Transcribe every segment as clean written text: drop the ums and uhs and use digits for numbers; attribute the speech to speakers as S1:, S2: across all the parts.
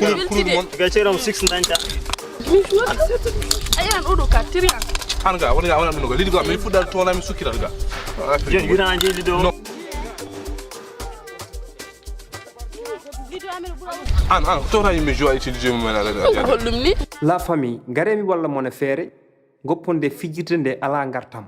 S1: mon gacera 6 nanta
S2: ayan odo ka tirian
S3: hanga wona no lidi go mi fudal tona mi sukira ga
S1: jen gina jeli do
S3: tona yimbe joa utiliser mo mena
S2: hollumni
S4: la famille garemi walla mona feere gopponde fijirde nde ala ngartam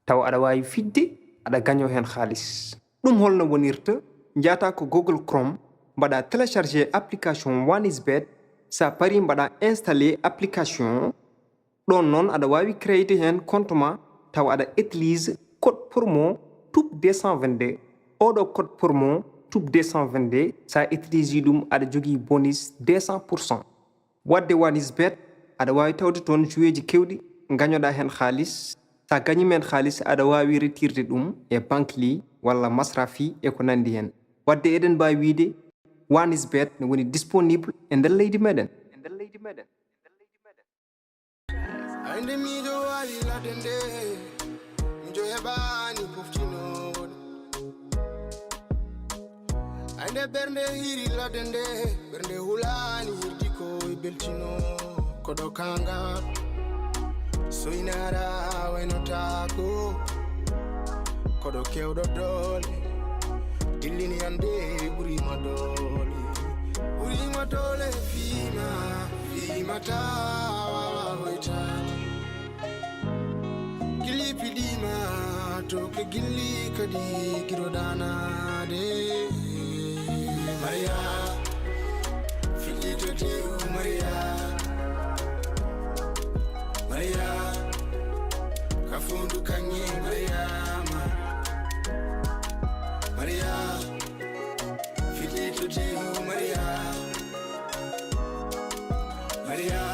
S4: taw aɗa wawi fidde aɗa gaño hen xaalis ɗum holno wonirta jata ko Google Chrome mbaɗa téléchargé application OneXBet sa pari mbaɗa installé application ɗon noon aɗa wawi créer hen compte ma taw aɗa utilise code promo TOUP 222 oɗo code promo TOUP 222 sa utilise ɗum aɗa jogui bonus 200%. wadde OneXBet aɗa wawi tawde toon joueji kewɗi gañoɗa hen xaalis sa gañi men xaalis aɗa wawi retirde ɗum e banque li walla masrafi e ko nandi hen wadde eɗen mbawi wiide OneXBet ne woni disponible e nder leydi meɗen
S5: ande miɗo wali ladde nde mijo heɓani poftinoɗo ande ɓernde hiri ladde nde ɓernde hulani hirdi ko e beltino koɗo kanga soynara waynotako koɗo kewɗo dole dillini ande ɓurima dole fimata wawoytade gilli piɗima to ke gilli kadi giroɗanade Maria fiɗɗito tew Maria kafundu kanye Maria fiɗɗito tew Maria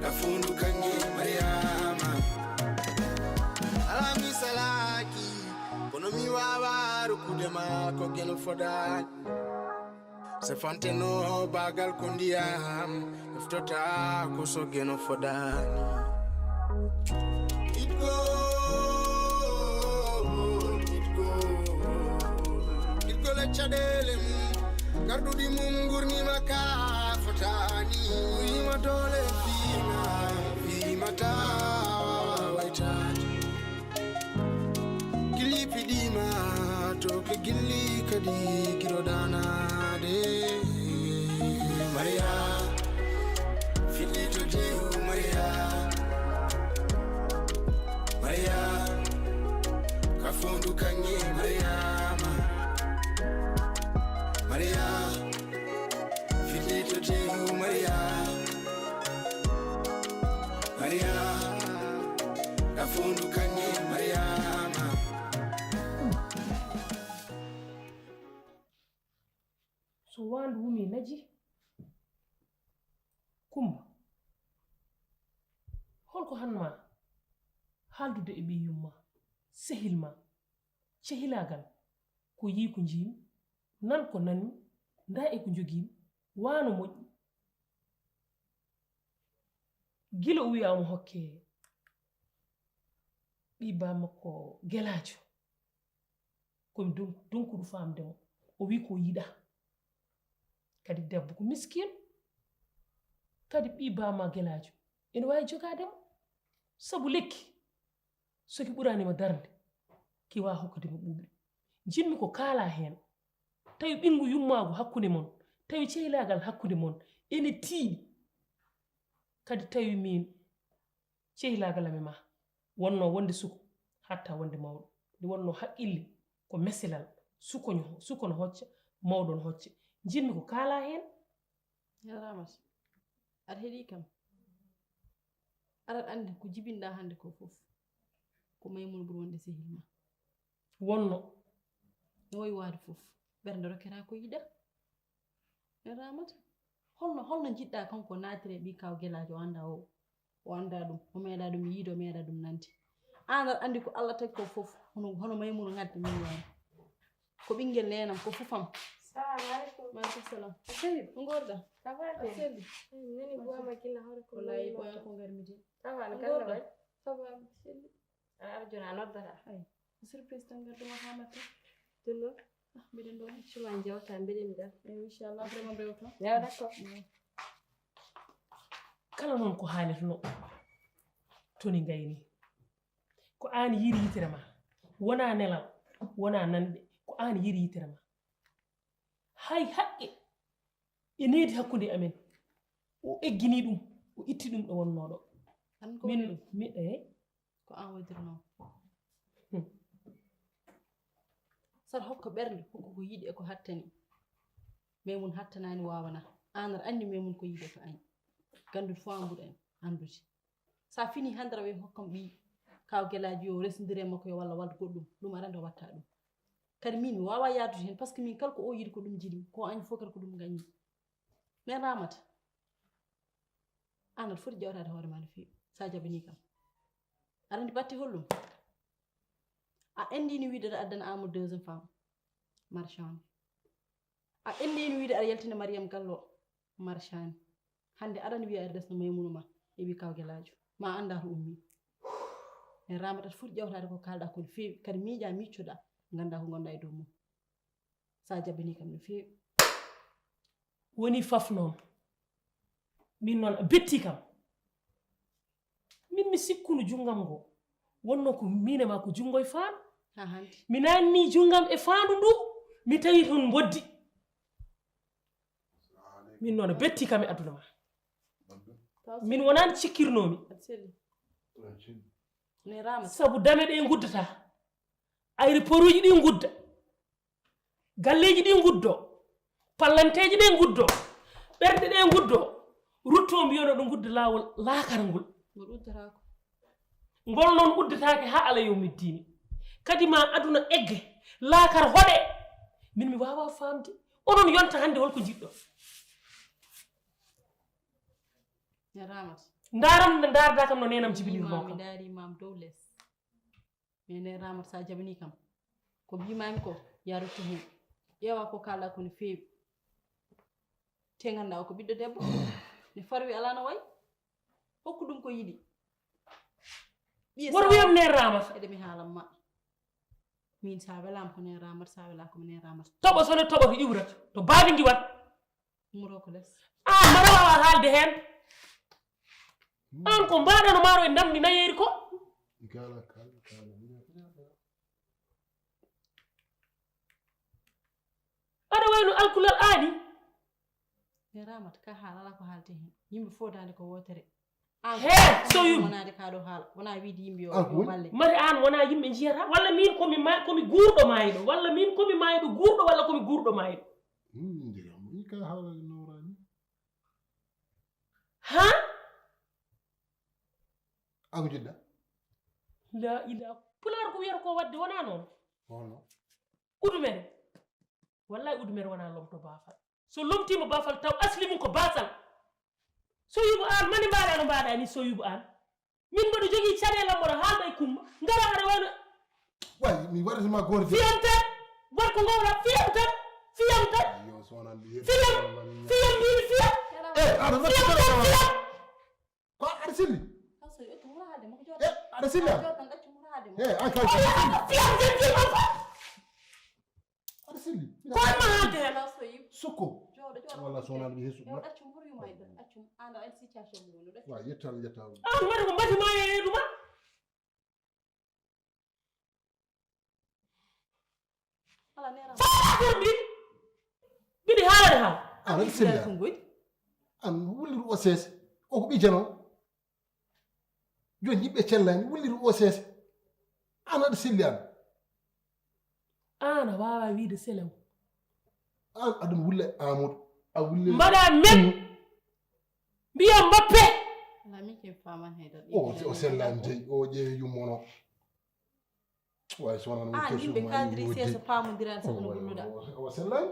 S5: kafundu kanye Mariama alami salaki kono mi wawaru kudema ko geno fodani se fanteno bagal ko ndiyam eftota ko so geno fodani it go le chadele garduɗi mum gurnima ka fotani wima dole fimata waytade gilli piɗima to ke gilli kadi giroɗanade Maria fiɗɗito tew Maria kafundu kanye Maria fiɗɗito tew Maria kafundu kanye Mariama
S6: so wandu wumi naji kumba holko hanma haldude e ɓiyumma sehilma cehilagal ko yi ko jimi nan ko nani nda e ko jogimi wano moƴƴi gila o wiyama hokke ɓiba makko gelajo komi donkuɗo famdemo o wi ko yiɗa kadi debbo ko miskin kadi ɓibama gelajo ene wawi jogademo sabu lekki soki ɓuranima darde kiwa hokkudemo ɓuuɓri jinmi ko kaala hen tawi ɓingu yummago hakkude mon tawi cehilagal hakkude mon ene tiiɗi kadi tawi min cehilagal ame ma wonno wonde suko hatta wonde mawɗo nde wonno haqqille ko mesilal suko no hocca mawɗo no hocca jinmi ko kaala hen
S7: yaramas aɗa heeɗi kam aɗa andi ko jibinɗa hande ko foof ko Maymouna ɓuri wonde sehilma
S6: wonno
S7: no woyi waade foof ɓernde rokkata ko yiɗa yaramata holno jiɗɗa kanko natire ɓi kaw gelajo o anda ɗum o meeɗa ɗum yiido o meeɗa ɗum nanti an aɗa andi ko Allah tagi ko foof hono Maymouna ngadde min wani ko ɓinguel nenam ko fofam.
S8: Assalamu alaikum.
S7: Maaleykum salam. Seydi ko gorɗa?
S8: Ça va de?
S7: Seydi.
S8: Nani buama kila hore ko
S7: wallahi boyan ko garmiti.
S8: Ça va no kala way?
S7: Ça va Seydi.
S8: Arjuna noddata.
S7: Ay. Surprise tan garduma famata.
S8: Dunno.
S7: mbiɗen ɗo
S8: Cuma jewta mbiɗen da.
S7: inchallah vraiment rewto
S8: Ya d'accord.
S6: kala noon ko haalituno toni gayni ko an yiri yitere ma wona nelal wona nanɗe ko an yiri yitere ma hay haqqe e needi hakkude amen o eggini ɗum o itti ɗum ɗo wonnoɗo
S7: tan ko
S6: min mi
S7: ko an wodirno sar hokka ɓernde hokko ko yiɗi e ko hattani mais mun hattanani wawana an aɗa andi mais mun ko yiɗi e ko ani gandude fo ambuɗo en andude sa fini hande rawe hokkam ɓi kaw guelaji yo resdire makko yo walla wadde goɗɗum ɗum aɗa andi o watta ɗum kadi min mi wawa yaadude hen par ce que min kala ko o yiɗi ko ɗum jiɗmi ko añi fof kadi ko ɗum gañi mais ramata an aɗa foti jawtade hoore ma no fewi sa jabani kam aɗa andi batti hollum a endini wiide aɗa addana Amadou deuxième femme marchande a endini wiide aɗa yaltina Mariame Gallo marchande hande aɗana wiya aɗa resno Maymouna ma e wi kaw guelajo ma anda to ummi e ramata aɗa foti ƴewtade ko kalɗa ko no fewi kadi miiƴa miccoɗa ganda ko gonɗa e dow mum sa jabini kam no fewi
S6: woni faf noon min noon a betti kam min mi sikkunu junggam ngo wonno ko mine ma ko jungo e faandu
S7: ha hande
S6: mi nanni junggam e faandu ndu mi tawi toon boddi min noon a betti kam e aduna ma min wonani cikkirnomi
S7: aɗa selli ne ramata
S6: sabu dame ɗe guddata aéroport uji ɗi gudda galleji ɗi guddo pallanteji ɗe guddo ɓerɗe ɗe guddo rutto mbiyono ɗo gudda lawol laakara ngol
S7: ngol uddatako
S6: ngol noon uddataake ha ala yawmiddini kadi ma aduna egge laakar hoɗe min mi wawa famde onon yonta hande holko jiɗɗo
S7: ne ramata
S6: ndaram nde darda kam no nenam jibilirmo
S7: mi
S6: kam
S7: daari mam dow less mais ne ramata sa jabani kam ko mbimami ko ya rutto hen ƴeewa ko kalɗa ko no fewi te ganda o ko ɓiɗɗo debbo ne farwi ala no way hokku ɗum ko yiɗi
S6: woto wiyam nen ramata
S7: eɗe mi haalan ma min sa welama ko nen ramata sa wela komi nen ramata
S6: toɓo sono toɓo to iwrata to baadi ndiwat
S7: umro ko less
S6: an mbaɗa wawa haalde hen an ko mbaɗano maaro e ndamdi nayeri ko aɗa wayno alkulal aani
S7: ne ramata ka haala ala ko haalte hen yimɓe fof dande ko wotere
S6: he so yum
S7: wonade kaɗo haala wona wiide yimɓe yo balle
S6: mari an wona yimɓe jiyata walla min komi guurɗo mayiɗo walla min komi mayiɗo guurɗo walla komi guurɗo mayiɗo ha
S2: ako jiɗɗa
S6: la ila pulaar ko wiyata ko wadde wona noon udumere wallahi udumere wona lomto baafal so lomtima baafal taw asli mum ko basal so yuɓo an mani mbaɗa no mbaɗa ni so yuɓo an min mbaɗo jogui caɗelam mboɗo haalɗa e kumba ngara aɗa wayno
S2: way mi waɗatama goto
S6: fiyam tan gorko gowɗa fiyam tan fiyam tan fiyam mbimi fiyam
S2: ko aɗa silli
S7: so ƴettu wuro haalde mako
S2: aɗa silli am
S7: jotan ɗaccu wuro haalde
S6: fiyam tan fiyam
S2: aɗa silli
S6: koye ma haalde hen
S7: so yiw
S2: sukko
S7: jooɗo
S2: walla sonaɗo ɓe hesu
S7: yo ɗaccum huro yuma e ɗon ɗaccum an aɗa situation mum no ɗaccu
S2: wa yettal yetta
S6: an waɗi ko mbatima e reeduma
S7: ala ne ramata
S6: faa mbiɗi mbiɗi haalade haal
S2: aɗa silli
S7: ko goɗi
S2: an wulliru o seese o ko ɓijano joni yimɓe cellani wulliru o seese an aɗa silli an
S6: an a wawa wiide selew
S2: an aɗana wulla Amadou a wulle
S6: mbaɗa men mbiya Mbappé
S7: ala min ken faman haydar
S2: o sellani jeyi o ƴeewi yummono way sonan
S7: an yimɓe kadri seeso pamodirani sago no golluɗa
S2: o sellani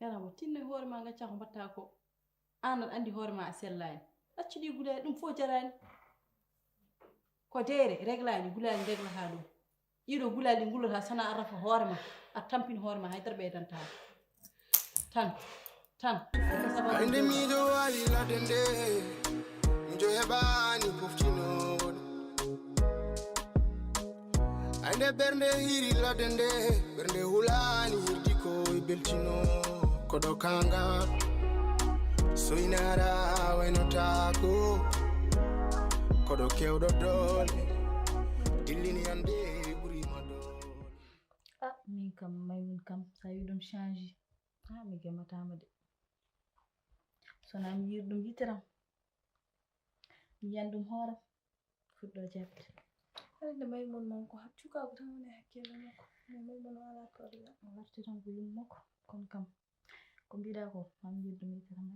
S7: yarama tinno hoore ma gacca ko mbatta ko an aɗa andi hoore ma a sellani ɗaccuɗi gulani ɗum fof jarani ko deere réglani gulani réglata ɗum ɗiɗo gulali ɗi gullata sana a rafa hoore ma a tampini hoore ma haydara ɓeydanta tan
S5: inde miijo waali ladde nde Mujo hebani puftino Ande bernde hiri ladende Bernde hulani hirdiko ibeltino Kodo kanga Soinara wenotako Kodo kewdo dole Dillini ande buri madole
S7: min kam maymin kam sa wi ɗum change mi gematama de sona mi yiri ɗum yiteram mi yiyan ɗum hooram fuɗɗo jaɓde
S8: hande maymun man ko cukago tan woni hakkille makko maymun wala probléme
S7: o warti tan ko yummako kono kam ko mbiɗa ko mami yiri ɗum yiteram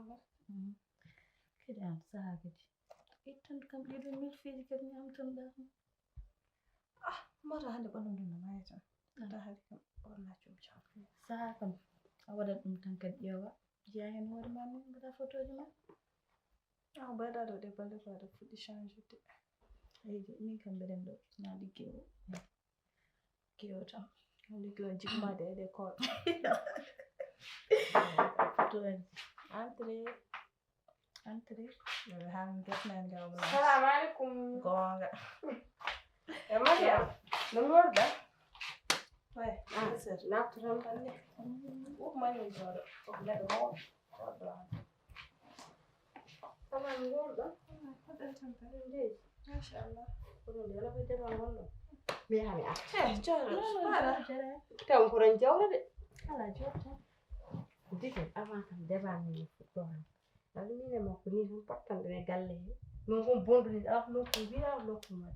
S7: rek kadi an saha kadi ittan kam ɗiɗo milfiji kadi ñamtanɗa
S8: mata hande ɓandu ɗum no maya tan ata hade kam walla cum
S7: saha kam a waɗat ɗum tan kadi ƴeewa jiya hen hoore ma min mbaɗa photoji ma
S8: mbayɗa ɗo ɗe balle ko aɗa fuɗɗi change de
S7: eyyi min kam mbeɗen ɗo sona liggewo
S8: tan liggewo jikmade e l'école
S7: to entrée
S8: ɗoɓe han getnaen ga wala
S9: Assalamu alaikum.
S8: gonga
S9: Mariam, ɗum worda?
S8: way
S9: Naftoton balle.
S8: ɓurmani joɗo neɗɗo mawɗo oɗo
S9: Saman worda?
S8: hoɗen tan tan
S9: Ndey.
S8: machallah
S9: Kono ndela ko deban gonɗo. Mi yaha mi arta.
S8: joɗo haɗa
S9: Taw ko ran jawra de.
S7: ala jota
S9: Dike avant kam deban mi fuɗɗo han. Nadu mine makko ni tan pattanɗo e galle he. Min kon bondude ala nokku wiya nokku ma.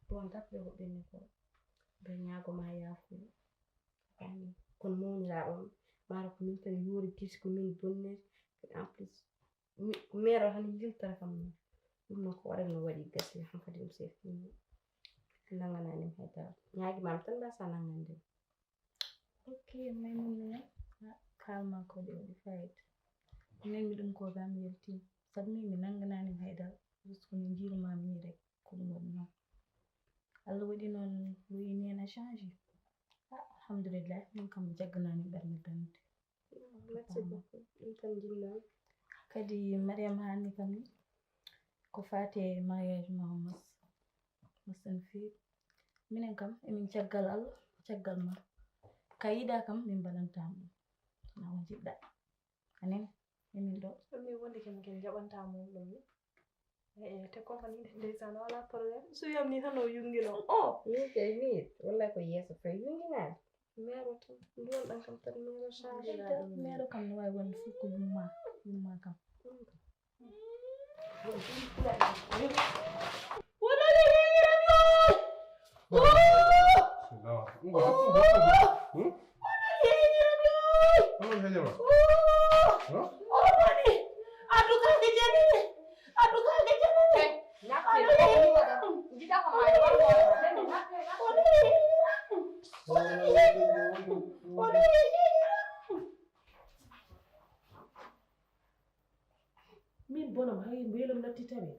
S9: Don tapre ko ɓenni ko. Ɓe ñaago ma yaafude. Kono mawniraɗo on mara ko min tan yoori tisi ko min bonne en plus mero tan yiltata kam ɗum noon ko waɗat no waɗi gasi hankadi ɗum se fini nanganani haydara ñaagimam tan mbasa nangande
S7: ok maymunne kalma ko ɗe waɗi fayida nemi ɗum ko gam weltima sabu min mi nanganani haydara juste ko min jiirumami ni rek ko ɗum waɗi noon Allah waɗi noon wini hen a change alhamdulillah min kam mi jagganani ɓernde dande
S9: merci beaucoup ɗum tan jinnoon
S7: kadi Mariam hanni kam ni ko fate mariage ma masan feewi minen kam emin caggal Allah caggal ma ka yiɗa kam min mbaɗantama ɗum sona ko jiɗɗa anen emin ɗo
S8: ɗum mi wonde ken ken jaɓantamo ɗum ni te compagnie ndeysaan wala probléme so yamni tan o yungino
S9: min kay mi wallahi ko yeeso fay yunginaade mero tan ndon ɗan kam tan mero change
S7: mero kam no wawi wonde fof ko yumma kam
S6: min bonam hay mbelum nattitaɓe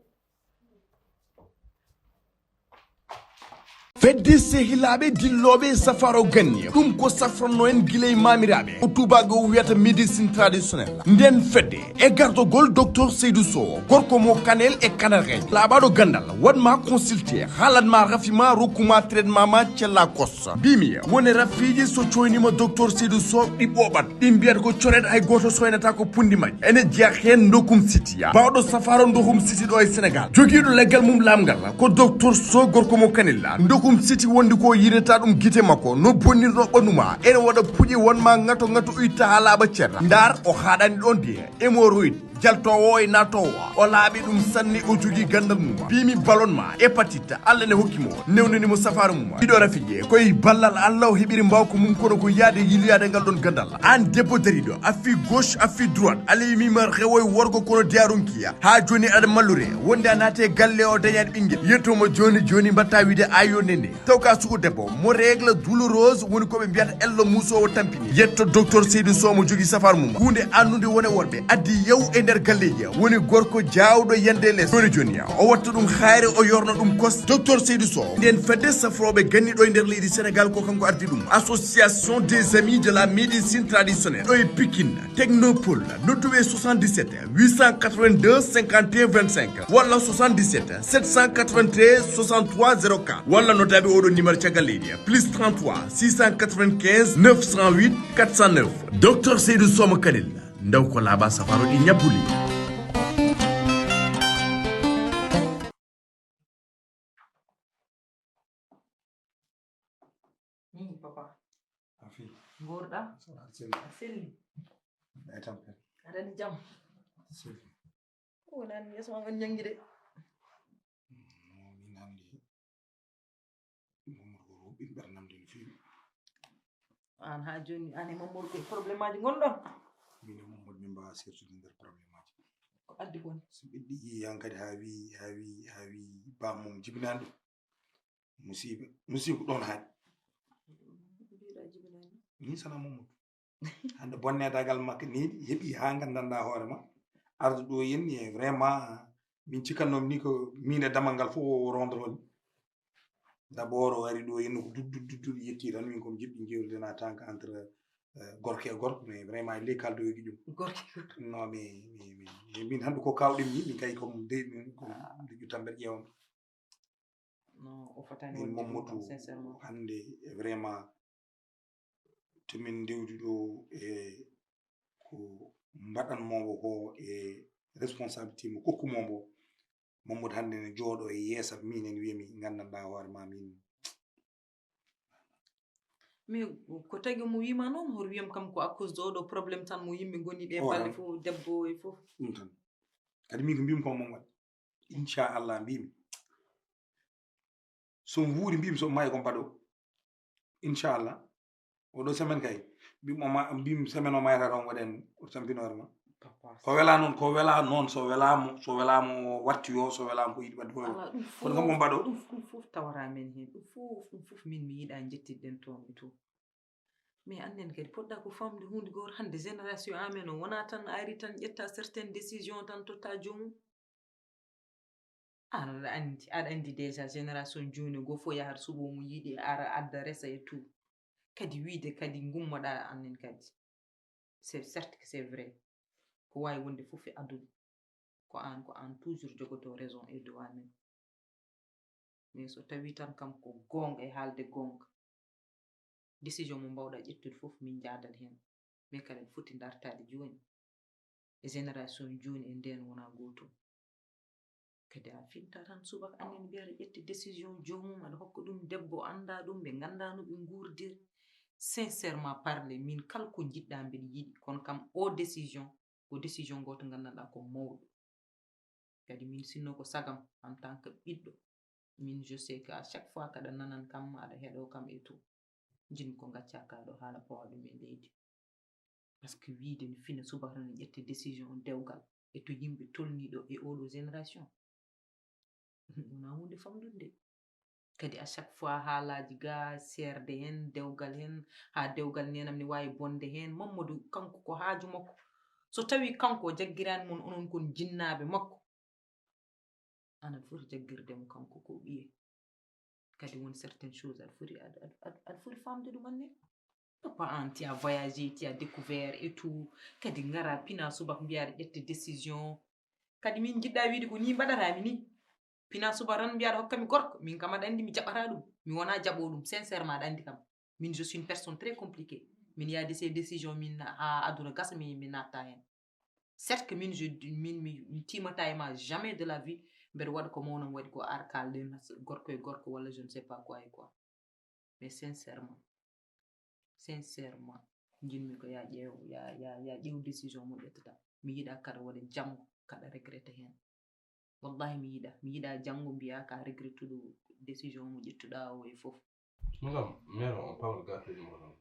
S10: fedde sehilaɓe dilloɓe safaro ganni ɗum ko safranno en guiley mamiraɓe ko tubago wiyata médecine traditionnel nden fedde e gardogol docteur Seydou Sow gorko mo kanel e kanarreje laaɓaɗo gandal waɗma consulté haalanma rafima rokkuma traitement ma cella kossa mbimi woni rafiji so coynima docteur Seydou Sow ɗi ɓoɓat ɗi mbiyata ko coret hay goto soynata ko pundi majji ene jeeya hen dokum city bawɗo safaro dokum city ɗo e sénégal joguiɗo leggal mum lamgal ko docteur Sow gorko mo kanella dokum siti wondi ko yireta ɗum guite makko no bonnirɗo ɓanduma ene waɗa puƴi wonma ngato itta ha laaɓa ceerta ndar o haɗani ɗon de hémorroïde jaltowo e natowo o laaɓi ɗum sanni o jogui gandal mum bimi ballonma hépatite Allah ne hokkimo newnanimo safaro mum ɗiɗo rafije koye ballal Allah o heeɓiri mbawko mum kono ko yaade yiloyade ngal ɗon gandal an debbo dariɗo affi gauche affi droite alayimima rewoye worgo kono diyaronkiya ha joni aɗa mallure wonde a naate galle o dañade ɓinguel yettomo joni mbatta wiide ayo nene taw ka suku debbo mo règle douloureuse woni koɓe mbiyata ello musowo tampini yetto docteur Seydou Sow mo jogui safaro mum hunde annude wone worɓe addi yew e nder galleji woni gorko jawɗo yande less joni o watta ɗum haare o yorna ɗum kos docteur Seydou Sow nden fedde safroɓe ganniɗo e nder leydi Sénégal ko kanko ardi ɗum association des amis de la médecine traditionnelle ɗo e Pikine Technopole nodduɓe 77 882 51 25 walla 77 793 63 04 walla notaɓe oɗo numéro caggal leydi +33 695 908 409 docteur Seydou Sow Kanel ndaw ko laaɓa safaro ɗi ñabbuli.
S11: Papa.
S2: Afi.
S11: Gorda. Selli.
S2: Etam.
S11: Adani jam.
S2: Selli.
S11: O nan yeso ngon nyangi de.
S2: Min handi. Momor ɓiɓɓe namdi no feewi.
S11: An ha joni ane momor ko probléme aji gonɗon.
S2: Min e momor min mbawa sertude nder probléme aji.
S11: Ko addi gon.
S2: So ɓiɗɗi yi hankadi ha wi bamum jibinani ɗum musiba ɗon haɗi. Ni sana momor hande bonnedagal makko ni heeɓi ha gandanɗa hoore ma ardu ɗo yenni e vraiment min cikkannomi ni ko min e damal ngal fof o rondroni d'abord o wari ɗo yenni ko dudduɗo yetti tan min komi jiɗɗi jewliden en tant que entre gorko e gorko mais vraiment ley kaldoyogi ɗum non mais min hande ko kawɗen ni min kay comme deƴƴu tan mbeɗa ƴewam
S11: non o fotani
S2: min Mamadou hande vraiment tomin dewdi ɗo e ko mbaɗanmomo ko e responsabilité mo kokkumomo Mamadou hande ne jooɗo e yeesa min en wiyami gandanɗa hoore ma min
S11: mais ko tagi mo wima noon hoto wiyam kam ko à cause de oɗo probléme tan mo yimɓe goni ɗe balle fof debbo e fof
S2: ɗum tan kadi min ko mbimi ko mom waɗi inchallah mbimi somi wuuri mbimi somi maayi ko mbaɗo inchallah oɗo semaine kay mbimi semaine o mayata tan waɗen o tampinore ma ko wela noon so welamo wattiyo so welama ko yiɗi wadde fof kono kam ko mbaɗo
S11: ɗum fof tawara men hen ɗum fof min mi yiiɗa jettidɗen toon e to mais annen kadi poɗɗa ko famde hunde goto hande génération amen o wona tan ari tan ƴetta certaine décision tan totta jomum an aɗa andi déjà génération joni go fof yahata suɓo mo yiiɗi ara adda resa e tout kadi wiide kadi gummoɗa annen kadi c'est certes que c'est vrai ko wawi wonde fof e aduna ko an toujours jogoto raison e dow amen mais so tawi tan kam ko gonga e haalde gonga décision mo mbawɗa ƴettude fof min jaadat hen mais kadi foti dartade joni e génération joni e nden wona gotum kadi a finta tan subaka annen mbiyata ƴetti décision jomum aɗa hokka ɗum debbo anda ɗum ɓe ganda no ɓe guurdir sincèrement parler min kala ko jiɗɗa mbeɗa yiɗi kono kam o décision ko décision goto gandanɗa ko mawɗo kadi min sinno ko sagam en tant que ɓiɗɗo min je sais que à chaque fois kaɗa nanan kam aɗa heeɗo kam et tout jinmi ko gacca kaɗo haala pawa ɗum e leydi par ce que wiide no fina subaka tan ƴette décision dewgal e to yimɓe tolniɗo e oɗo génération wona hunde famɗude kadi à chaque fois haalaji ga serde hen dewgal hen ha dewgal nenam ne wawi bonde hen Mamadou kanko ko haaju makko so tawi kanko jaggirani mon onon kon jinnaɓe makko aɗa foti jaggirdemo kanko ko ɓiye kadi won certaine chose aɗa foti famde ɗum anne pas an ti a voyagé ti a découvert et tout kadi ngara pina subaka mbiyaɗa ƴette décision kadi min jiɗɗa wiide ko ni mbaɗatami ni pina subaka tan mbiyaɗa hokkami gorko min kam aɗa andi mi jaɓata ɗum mi wona jaɓo ɗum sincèrement aɗa andi kam min je suis une personne très compliquée min yaade ces décisions min ha aduna gasa mi natta hen certes que min mi timata e ma jamais de la vie mbeɗa waɗa ko mawnon waɗi ko ar kalden gorko e gorko walla je ne sais pas quoi et quoi mais sincèrement jinmi ko ya ƴeew décision mo ƴettata mi yiiɗa kada waɗa janggo kada regrette hen wallahi mi yiiɗa janggo mbiya ka regrettuɗo décision mo ƴettuɗa o e fof
S3: magam mère on parle gâté mo non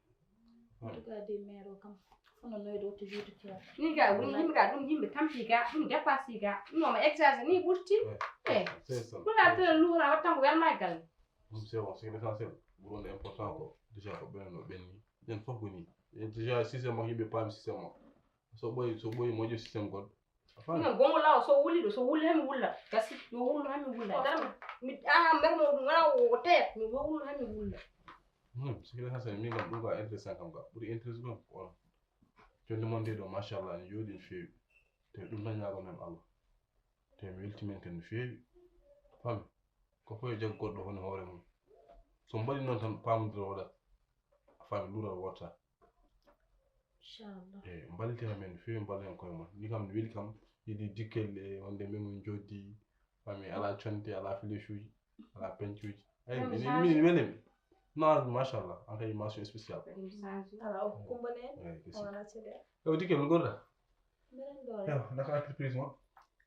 S7: regardez mère kam fono noydo toujours to tiya
S9: ni ga ɗum yimɓe tampi ga ɗum dépasse ga non ma exagéré ni ɓurti ɓura tene luhra wattan ko welma e galle
S3: ɗum c'est bon c'est l'essentiel ɓuronde important ko déjà ko ɓen no ɓenni ƴen fof ko ni déjà systéme makko yimɓe paami systéme makko so ɓoyi moƴƴo systéme goɗɗo
S9: Min gongo lawa so wuli do so wuli hami wulla kasi yo wullo hami wulla dara mi mer mo ngana wo te mi wullo hami wulla
S3: sikila hasa mi ngam ɗum ko intéressant kam ga ɓuri intéresse ɗum ko jonde mon nde ɗo machallah ne jooɗi no feewi te ɗum tan ñaago men Allah te mi weltimen ken no feewi fami ko fof e jag goɗɗo hono hoore mum so mbaɗi noon tan paamodira waɗat fami luural wotta
S9: inchallah
S3: e mballitira men no feewi mballa hen koye mon ni kam ne weli kam yiɗi dikkelle wonde men min joddi fami ala conte ala flèche uji ala pence uji ay min welemi non machallah an kay mention spéciale
S8: ala o kumbane wala cede
S3: o dikkel no gorda
S8: meren dole
S3: ew naka entreprise mo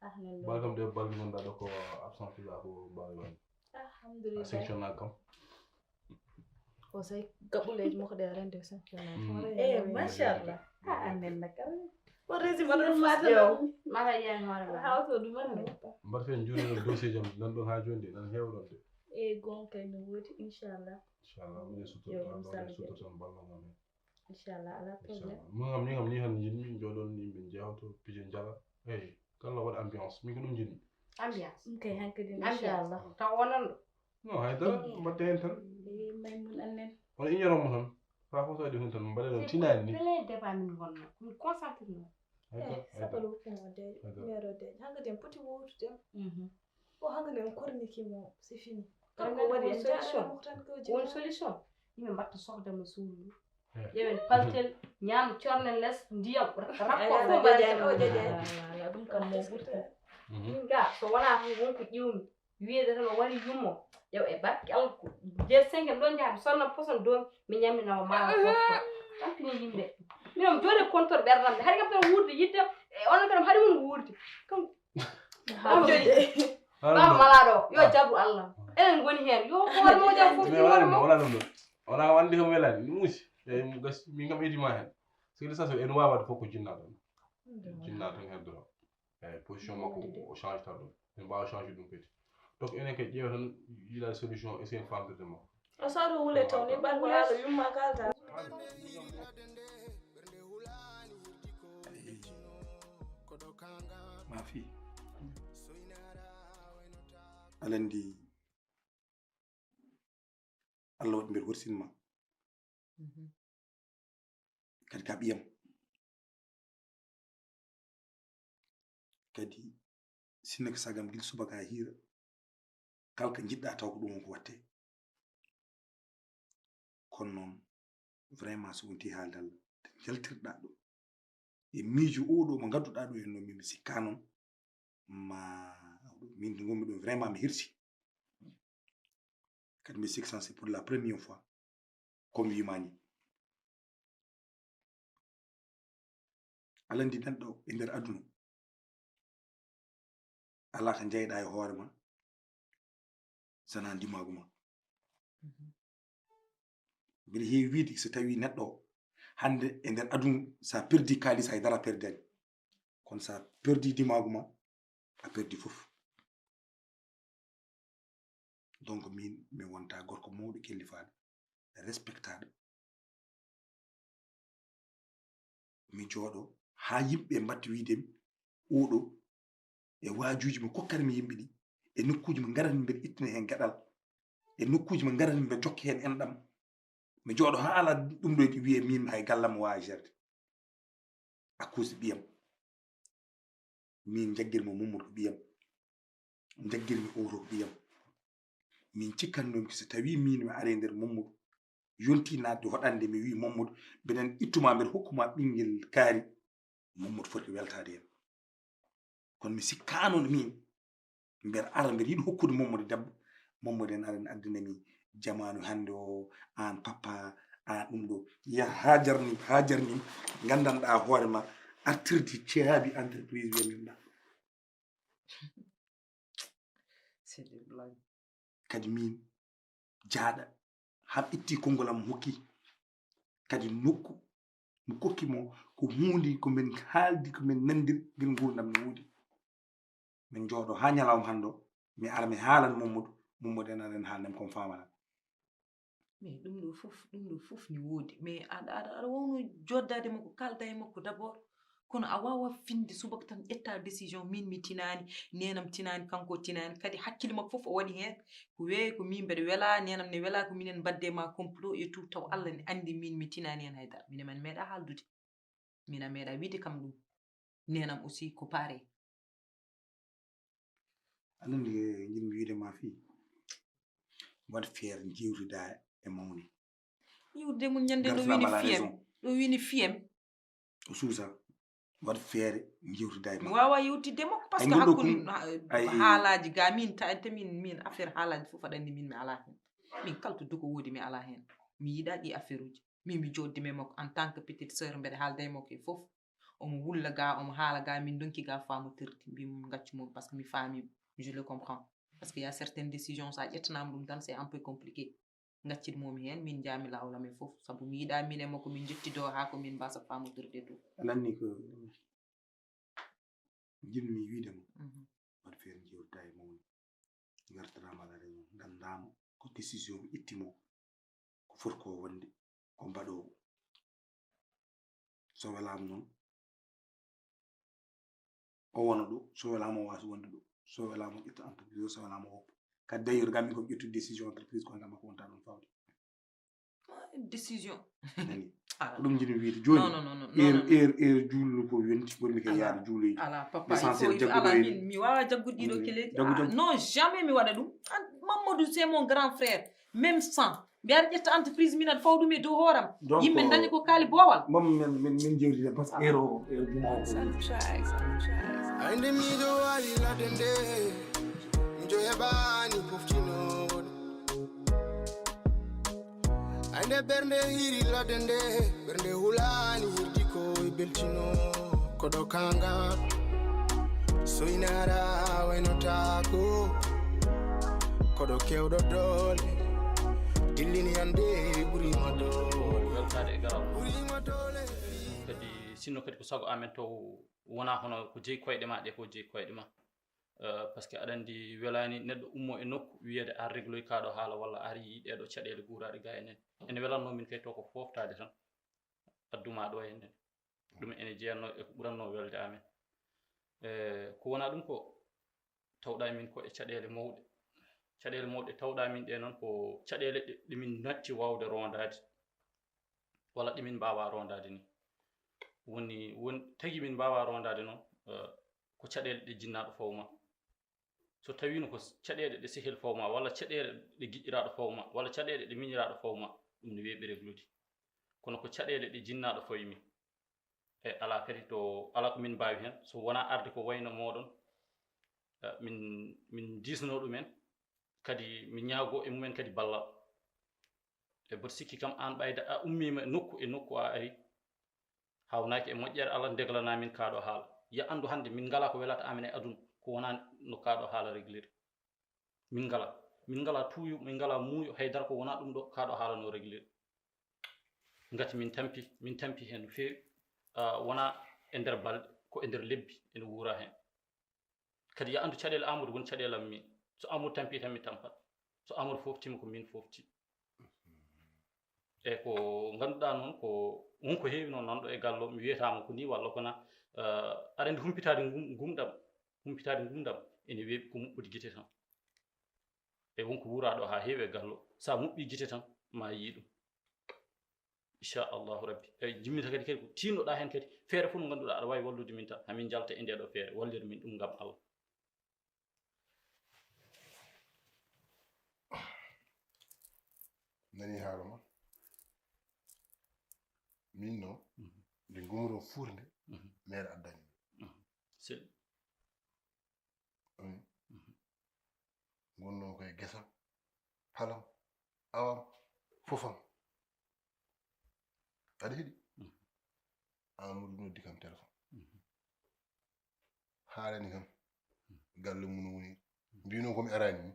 S8: ahlan
S3: balgam de balgi gonɗa ɗo ko absent la ko mbawi wonde
S8: alhamdulillah
S3: section na kam
S8: o say gaɓuleji makko ɗe rende section
S9: machallah
S8: anden nakam
S9: o résime ɗum mata mata yiyan hoore ma
S8: hawto ɗum anne
S3: mbaɗa fen juuɗe dossier jam nan ɗon ha joni nan heewɗon de
S8: e gonkay no woodi inchallah
S3: woni sutotan ballogam hen
S8: inchallah ala probléme
S3: min kam ni tan jinmi jooɗon yimɓe jewto piije jala eyyi kala waɗa ambiance min ko ɗum jinmi
S9: ambiance
S8: ɗum kay hankadi
S9: inchallah taw wonan ɗo
S3: non haydara mbaɗde hen tan
S8: maymun annen
S3: on ignorant mo tan fa fof so waɗi hun tan mbaɗe ɗon tinani ni
S9: plein débat min gonno mi concentré no
S8: saɓalu wukkimo deeƴe mero deeƴe hankadi en poti wowtude o hankadi en kornikimo c'est fini kanko waɗi en jaaremo tan
S9: won solution yimɓe mbatta sohdemo suudu ƴewen paltel ñaama cornen less ndiyam rakko fof
S8: jaƴani ɗum kam mo ɓurta
S9: min ga so wona tan wonko ƴiwmi wiide tan o wari yummo ƴew e barke Allah ko je 5 en ɗon jaaɓe sonna poson domi mi ñamminama mawa fof tampini yimɓe minom jooɗi compteur ɓerdamɓe hari kam tan wuurde yidde e onon kadam hari mun wuurde kam ɗam joni ɗam malaɗo yo jabu Allah enen goni hen yo hoore mo jam fof hoore mo
S3: wala ɗum ɗon wona wandi kam welani ɗum muusi eyi mo gasi min kam etima hen sikili sa so en wawade fof ko jinnaɗo jinnaɗo tan heddoro eyi position makko o change ta ɗum en mbawa change ɗum kadi donc enen kadi ƴeewa tan yiiɗade solution essayen famdirde makko
S8: o saɗo wule taw ni ɓan wulaɗo yumma kalta
S2: ma fi alandi Allah waɗi mbeɗa horsinma kadi ka ɓiyam kadi sinno ko sagam guila subaka hiira kala ko jiɗɗa taw ko ɗum ko watte kono noon vraiment so wonti haalde Allah jaltirɗa ɗo e miijo oɗo mo gadduɗa ɗo henno min mi sikka noon ma min gonmi ɗum vraiment mi hirsi kadi mi sikki c'est pour la première fois comme wimani alandi neɗɗo e nder aduna ala ko jeyɗa e hoore ma sana ndimagu ma mbiɗa heewi wiide so tawi neɗɗo o hande e nder aduna sa perdi kalis haydara perdani kono sa perdi dimagu ma a perdi fof donc min mi wonta gorko mawɗo kellifaɗo respectaɗo mi jooɗo ha yimɓe mbatti wiidemi oɗo e waajuji mo kokkanmi yimɓe ɗi e nokkuji mo garatmi mbeɗa ittina hen gaɗal e nokkuji mo garatmi mbeɗa jokki hen enɗam mi jooɗo ha ala ɗum ɗo ɗi wiye min hay gallam mo wawi gerde à cause ɓiyam min jaggirmo Mamadou ko ɓiyam jaggirmi oto ko ɓiyam min cikkannomi so tawi min mi ari nder Mamadou yonti nadde hoɗande mi wi Mamadou mbeɗen ittuma mbeɗa hokkuma ɓinguel kaari Mamadou foti weltade hen kono mi sikkano min mbeɗa ara mbeɗa yiiɗi hokkude Mamadou debbo Mamadou en arani addinami jamanu hande o an papa an ɗum ɗo ya ha jarni gandanɗa hoorema artirde ceehabi entreprise wiyanɗa
S11: c'est des blagues
S2: kadi min jaaɗa ham itti konngol am hokki kadi nokku mo kokki mo ko hunde komin haaldi komin nandir ngel gurdam no woodi min jooɗo ha ñalawma hande o mi ara mi haalan Mamadou en aɗa haalnam komi famana
S11: mais ɗum ɗo fof ni woodi mais aɗa wawno joddade makko kalda e makko d' abord kono a wawa finde subaka tan ƴetta décision min mi tinani nenam tinani kanko tinani kadi hakkille makko fof o waɗi hen ko weeyi ko min mbeɗa wela nenam ne wela ko minen mbadde ma complot et tout taw Allah ne andi min mi tinani hen haydara minen man meeɗa haaldude mina meeɗa wiide kam ɗum nenam aussi ko pareil
S2: anandi jinmi wiide ma fi waɗ feere jewtida e mawni
S11: yiwde mun ñande ɗo wini fiyem ɗo wini fiyem
S2: o suusa waɗ feere jewtida e
S11: mi wawa yewtidde makko par ce que hakkude haalaji ga min min affaire haalaji fof aɗa andi min mi ala hen min kala to duko woodi mi ala hen mi yiɗa ɗi affaire uji min mi joddime makko en tant que petite sœur mbeɗa haalda e makko e fof omo wulla ga omo haala ga min donki ga faamotirde mbimo gaccumum par ce que mi faamimo je le comprends parce que y a certaines décisions sa ƴettanama ɗum tan c'est un peu compliqué gaccitmomi hen min jaami lawol amen fof sabu mi yiɗa min e makko min jettido ha ko min mbasa faamodirde ɗum
S2: alanni ko jinmi wiidema waɗ feere jewtida e mawni gartadama ala réunion gandama ko décision mi ittimo ko foti ko wonde ko mbaɗowo so welama noon o wona ɗo so welama o wasa wonde ɗo so welama ƴetta entreprise o so welama hoppa kadi d' ailleurs gami komi ƴettude décision entreprise ko gamba ko wonta ɗum fawde
S11: décision
S2: nani ko ɗum jiɗmi wiide joni heure juulno ko yonti gonmi ke yaade juuloyde
S11: ala papa ala mi wawa jaggude ɗiɗo keleji non jamais mi waɗa ɗum Mamadou c'est mon grand frère même sans mbi aɗa ƴetta entreprise min aɗa faw ɗum e dow hooram yimɓe dañi ko kaali boowal
S2: mom min jewtide par ce que heure o heure jumaa
S5: ande miɗo wali ladde nde mijo heɓani poftinoɗo ande ɓernde hiri ladde nde ɓernde hulani hirdi ko e beltino koɗo kanga soynara waynotako koɗo kewɗo doole dillini ande ɓurima doole
S12: weltade e garal kadi sinno kadi ko sago amen to wona hono ko jeeyi koyɗe ma ɗe ko jeeyi koyɗe ma par ce que aɗa andi welani neɗɗo ummo e nokku wiyede ar régloy kaɗo haala walla ar yii ɗeɗo caɗele guuraɗe ga enen ene welanno min kay to ko foftade tan adduma ɗo e nden ɗum ene jeeyanno e ko ɓuranno welde amen ko wona ɗum ko tawɗa min ko e caɗele mawɗe tawɗa min ɗe noon ko caɗele ɗemin natti wawde rondade walla ɗemin mbawa rondade ni woni tagi min mbawa rondade noon ko caɗele ɗe jinnaɗo fawma so tawino ko caɗele ɗe sehil fawma walla caɗele ɗe giƴƴiraɗo fawma walla caɗele ɗe miñiraɗo fawma ɗum ne weeɓi réglude kono ko caɗele ɗe jinnaɗo fawmi e ala kadi to ala ko min mbawi hen so wona arde ko wayno moɗon min disno ɗumen kadi mi ñaago e mumen kadi ballal e boto sikki kam an ɓayda a ummima e nokku a ari hawnaki e moƴƴere Allah deglanamin kaɗo haala ya andu hande min ngala ko welata amen e aduna ko wona no kaɗo haala réglire min ngala tuuyo min ngala muuyo haydara ko wona ɗum ɗo kaɗo haala no réglire gati min tampi hen no feewi wona e nder balɗe ko e nder lebbi ene wuura hen kadi ya andu caɗele Amadou woni caɗelam min so Amadou tampi tan mi tampat so Amadou foftima ko min fofti e ko ganduɗa noon ko wonko heewi noon nanɗo e gallo mi wiyatama ko ni walla kona aɗa andi humpitade gumdam ene weeɓi ko muɓɓude guite tan e wonko wuuraɗo ha heewi e gallo sa muɓɓi guite tan ma yii ɗum inchallahu rabbi e jimmita kadi ko tinnoɗa hen kadi feere fof no ganduɗa aɗa wawi wallude min tan hamin jalta e ndeɗo feere wallire min ɗum gam Allah
S3: nani haalama min noon nde gumuɗo fuurde maire addani
S12: selli
S3: gonnon koye guesam halam awam fofam aɗa heeɗi Amadou noddi kam téléphone haalani kam galle mum woni mbino komi arani ni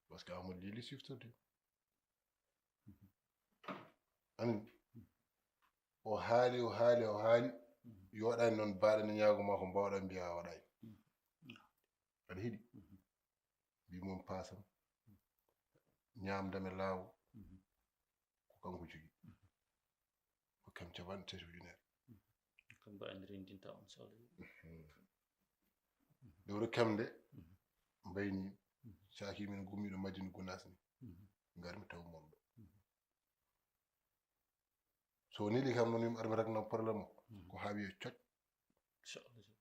S3: par ce que Amadou yiili siftorde anin o haali yoɗani noon mbaɗani ñaagoma ko mbawɗa mbiya waɗani aɗa heeɗi mbimon paasam ñamdame laawo ko kanko jogi ko kam capanɗe tati ujunere
S12: kam ba en rendinta on solo
S13: dewro kemde mbayni saki min gummiɗo Madina Gounass ni garmi taw monɗo so niɗi kam noon yimɓe armi ragna probléme o ko haawi e coc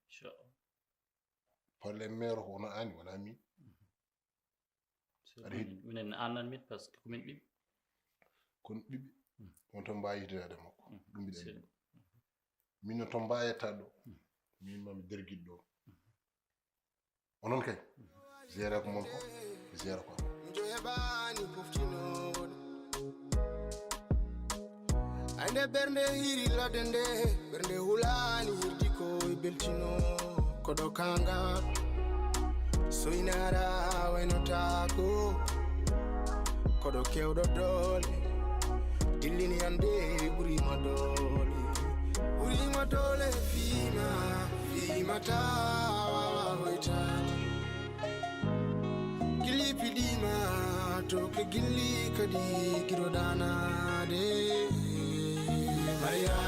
S12: inchallah
S13: probléme maire ko wono ani wona min aɗa heeɗi
S12: minen annan min par ce que komin ɓiɓɓe
S13: kono ɓiɓɓe on ton mbawi yitade makko ɗum mbiɗa andi min no ton mbayetta ɗo min mami derguiɗo ɗo onon kay géré ko mon ko géré ko
S5: heɓani poftinoɗo ande ɓernde hiri ladde nde ɓernde hulani hirdi ko e beltino koɗo kanga soynara waynotako koɗo kewɗo doole dillini ande ɓurima doole fimata wawa hoytade gilli piɗima to ke gilli kadi giɗo danade Maria